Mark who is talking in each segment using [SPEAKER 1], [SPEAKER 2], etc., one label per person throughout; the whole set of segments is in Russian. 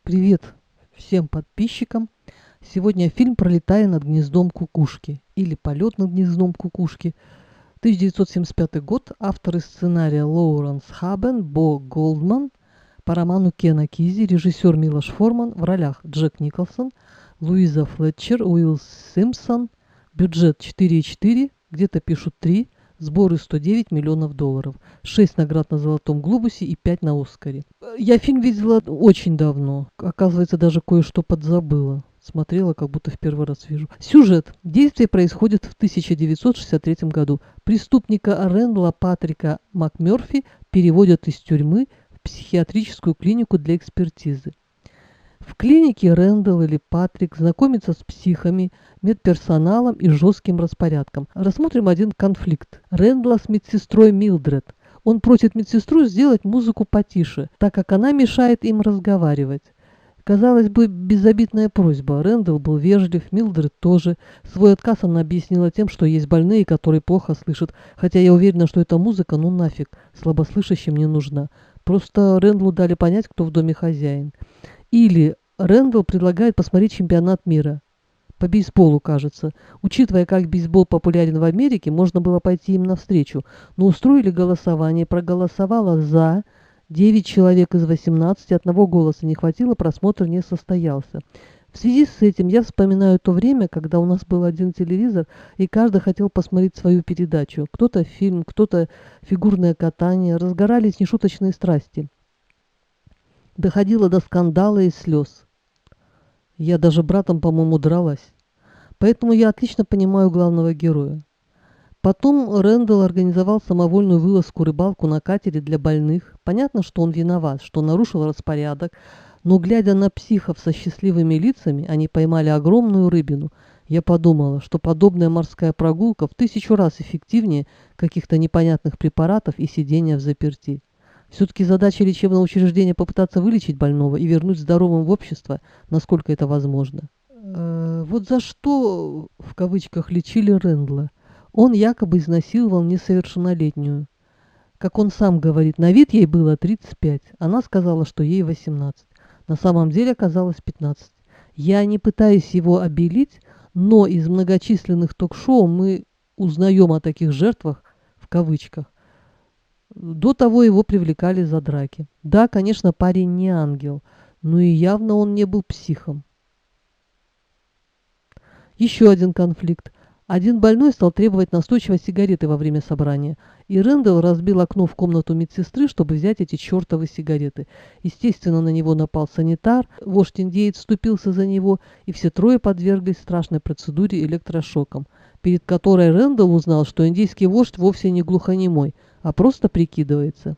[SPEAKER 1] Привет всем подписчикам! Сегодня фильм «Пролетая над гнездом кукушки» или «Полет над гнездом кукушки». 1975 год. Авторы сценария Лоуренс Хаббен, Бо Голдман. По роману Кена Кизи. Режиссер Милош Форман. В ролях Джек Николсон, Луиза Флетчер, Уилл Симпсон. Бюджет 4,4, где-то пишут 3. Сборы $109 миллионов. 6 наград на Золотом глобусе и 5 на Оскаре. Я фильм видела очень давно. Оказывается, даже кое-что подзабыла. Смотрела, как будто в первый раз вижу. Сюжет. Действие происходит в 1963 году. Преступника Рэндала Патрика МакМёрфи переводят из тюрьмы в психиатрическую клинику для экспертизы. В клинике Рэндалл или Патрик знакомится с психами, медперсоналом и жестким распорядком. Рассмотрим один конфликт. Рэндалла с медсестрой Милдред. Он просит медсестру сделать музыку потише, так как она мешает им разговаривать. Казалось бы, безобидная просьба. Рэндалл был вежлив, Милдред тоже. Свой отказ она объяснила тем, что есть больные, которые плохо слышат. Хотя я уверена, что эта музыка, ну нафиг, слабослышащим не нужна. Просто Рэндаллу дали понять, кто в доме хозяин. Или Рэндалл предлагает посмотреть чемпионат мира. По бейсболу, кажется. Учитывая, как бейсбол популярен в Америке, можно было пойти им навстречу. Но устроили голосование, проголосовало «за». 9 человек из 18, одного голоса не хватило, просмотр не состоялся. В связи с этим я вспоминаю то время, когда у нас был один телевизор, и каждый хотел посмотреть свою передачу. Кто-то фильм, кто-то фигурное катание, разгорались нешуточные страсти. Доходило до скандала и слез. Я даже братом, по-моему, дралась. Поэтому я отлично понимаю главного героя. Потом Рэндалл организовал самовольную вылазку-рыбалку на катере для больных. Понятно, что он виноват, что нарушил распорядок, но, глядя на психов со счастливыми лицами, они поймали огромную рыбину. Я подумала, что подобная морская прогулка в 1000 раз эффективнее каких-то непонятных препаратов и сидения взаперти. Все-таки задача лечебного учреждения попытаться вылечить больного и вернуть здоровым в общество, насколько это возможно. Вот за что, в кавычках, лечили Рэндалла? Он якобы изнасиловал несовершеннолетнюю. Как он сам говорит, на вид ей было 35. Она сказала, что ей 18. На самом деле оказалось 15. Я не пытаюсь его обелить, но из многочисленных ток-шоу мы узнаем о таких жертвах, в кавычках. До того его привлекали за драки. Да, конечно, парень не ангел, но и явно он не был психом. Еще один конфликт. Один больной стал требовать настойчиво сигареты во время собрания, и Рэндалл разбил окно в комнату медсестры, чтобы взять эти чертовы сигареты. Естественно, на него напал санитар, вождь-индеец вступился за него, и все трое подверглись страшной процедуре электрошоком, перед которой Рэндалл узнал, что индейский вождь вовсе не глухонемой, а просто прикидывается.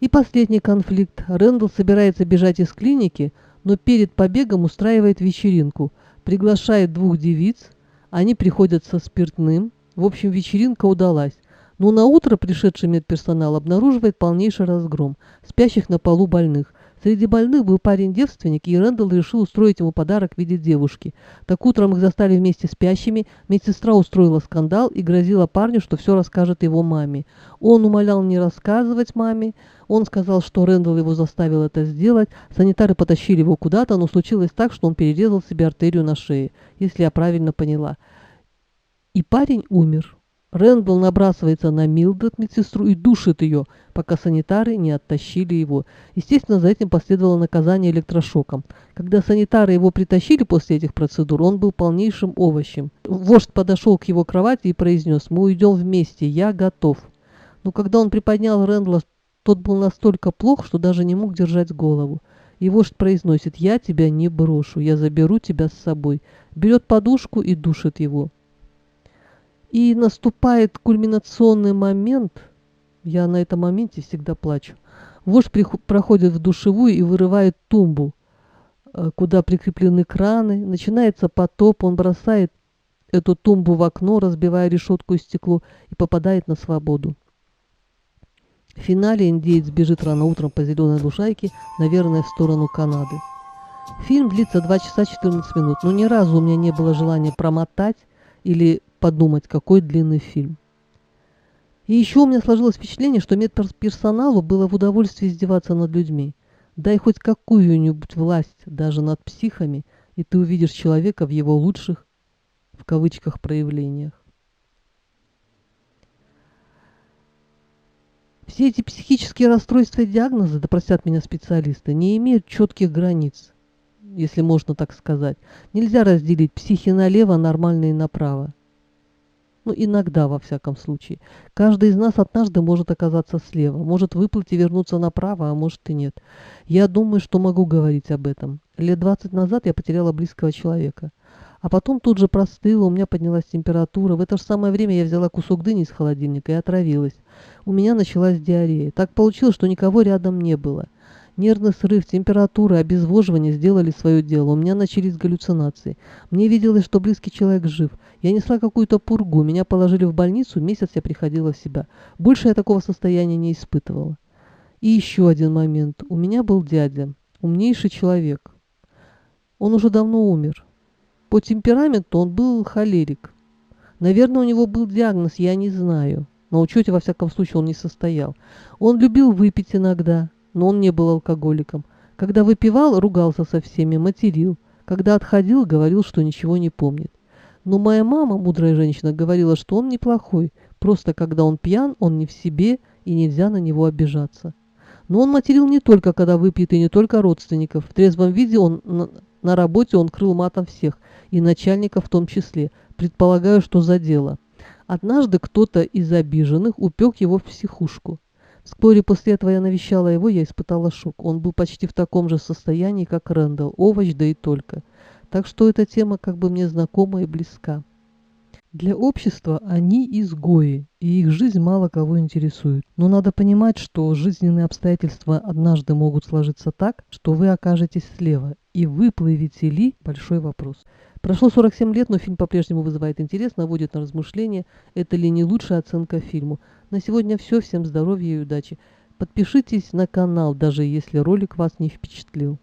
[SPEAKER 1] И последний конфликт. Рэндалл собирается бежать из клиники, но перед побегом устраивает вечеринку, приглашает 2 девиц, они приходят со спиртным. В общем, вечеринка удалась. Но на утро пришедший медперсонал обнаруживает полнейший разгром, спящих на полу больных. Среди больных был парень-девственник, и Рэндалл решил устроить ему подарок в виде девушки. Так утром их застали вместе спящими, медсестра устроила скандал и грозила парню, что все расскажет его маме. Он умолял не рассказывать маме, он сказал, что Рэндалл его заставил это сделать, санитары потащили его куда-то, но случилось так, что он перерезал себе артерию на шее, если я правильно поняла. И парень умер. Рэндалл набрасывается на Милдред, медсестру, и душит ее, пока санитары не оттащили его. Естественно, за этим последовало наказание электрошоком. Когда санитары его притащили после этих процедур, он был полнейшим овощем. Вождь подошел к его кровати и произнес: «Мы уйдем вместе, я готов». Но когда он приподнял Рэндалла, тот был настолько плох, что даже не мог держать голову. И вождь произносит: «Я тебя не брошу, я заберу тебя с собой». Берет подушку и душит его. И наступает кульминационный момент. Я на этом моменте всегда плачу. Вождь проходит в душевую и вырывает тумбу, куда прикреплены краны. Начинается потоп. Он бросает эту тумбу в окно, разбивая решетку и стекло, и попадает на свободу. В финале индеец бежит рано утром по зеленой лужайке, наверное, в сторону Канады. Фильм длится 2 часа 14 минут, но ни разу у меня не было желания промотать или подумать, какой длинный фильм. И еще у меня сложилось впечатление, что медперсоналу было в удовольствие издеваться над людьми. Дай хоть какую-нибудь власть даже над психами, и ты увидишь человека в его лучших, в кавычках, проявлениях. Все эти психические расстройства и диагнозы, да простят меня специалисты, не имеют четких границ, если можно так сказать. Нельзя разделить психи налево, нормальные направо. Ну, иногда, во всяком случае. Каждый из нас однажды может оказаться слева, может выплыть и вернуться направо, а может и нет. Я думаю, что могу говорить об этом. Лет 20 назад я потеряла близкого человека. А потом тут же простыла, у меня поднялась температура. В это же самое время я взяла кусок дыни из холодильника и отравилась. У меня началась диарея. Так получилось, что никого рядом не было. Нервный срыв, температура, обезвоживание сделали свое дело. У меня начались галлюцинации. Мне виделось, что близкий человек жив. Я несла какую-то пургу. Меня положили в больницу, месяц я приходила в себя. Больше я такого состояния не испытывала. И еще один момент. У меня был дядя, умнейший человек. Он уже давно умер. По темпераменту он был холерик. Наверное, у него был диагноз, я не знаю. На учете, во всяком случае, он не состоял. Он любил выпить иногда, но он не был алкоголиком. Когда выпивал, ругался со всеми, материл. Когда отходил, говорил, что ничего не помнит. Но моя мама, мудрая женщина, говорила, что он неплохой. Просто когда он пьян, он не в себе, и нельзя на него обижаться. Но он материл не только когда выпьет, и не только родственников. В трезвом виде на работе он крыл матом всех, и начальника в том числе. Предполагаю, что за дело. Однажды кто-то из обиженных упек его в психушку. Вскоре после этого я навещала его, я испытала шок. Он был почти в таком же состоянии, как Рэндалл, овощ, да и только. Так что эта тема как бы мне знакома и близка. Для общества они изгои, и их жизнь мало кого интересует. Но надо понимать, что жизненные обстоятельства однажды могут сложиться так, что вы окажетесь слева, и выплывете ли – большой вопрос. Прошло 47 лет, но фильм по-прежнему вызывает интерес, наводит на размышления. Это ли не лучшая оценка фильму? На сегодня все. Всем здоровья и удачи. Подпишитесь на канал, даже если ролик вас не впечатлил.